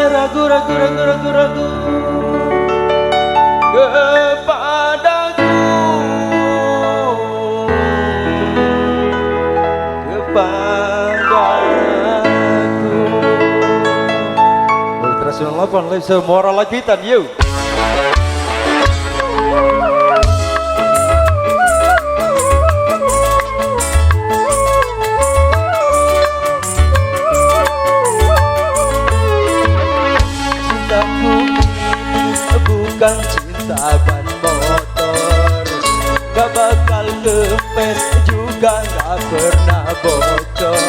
ragu kepadaku, Ultrasound 8 Lesa Moral Lagitan yuk. Bukan cinta ban motor, gak bakal kempes juga gak pernah bocor.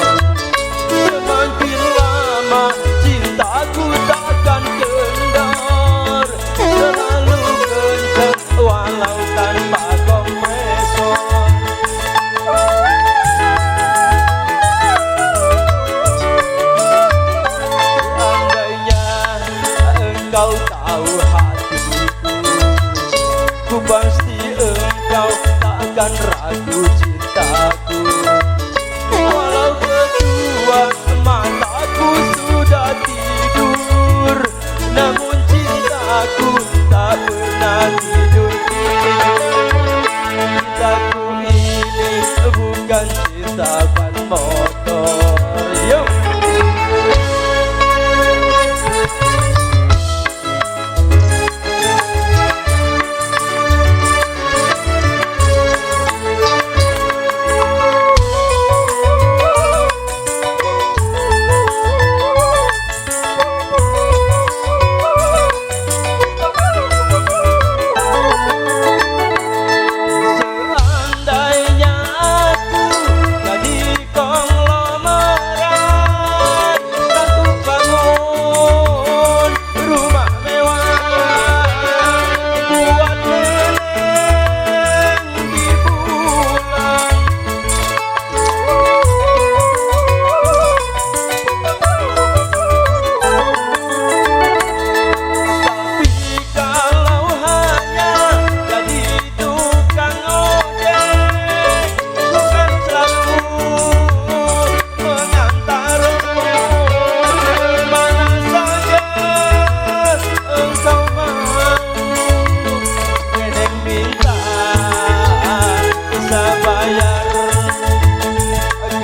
Semakin lama cintaku takkan kendor, selalu kencang walau tanpa kompresor. Andainya engkau tahu ku pasti engkau takkan ragu cintaku. Walau kedua mataku sudah tidur, namun cintaku tak pernah tidur. Cintaku ini bukan cinta ban motor. Yo.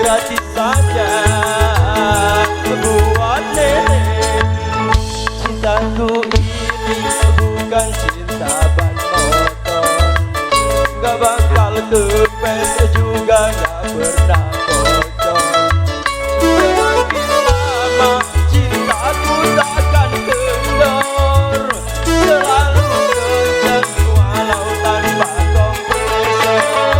Gratis saja buat nenek. Cintaku ini bukan cinta ban motor, gak bakal kempes juga gak pernah bocor. Semakin lama cintaku takkan kendor, selalu kencang walau tanpa kompresor.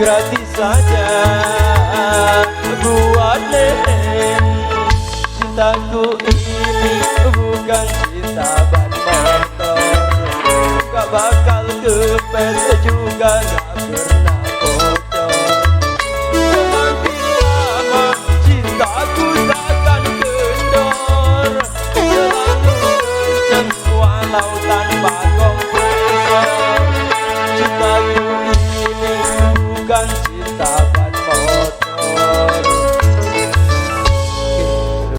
Gratis saja buat nenek. Cintaku ini bukan cinta ban motor, gak bakal kempes juga gak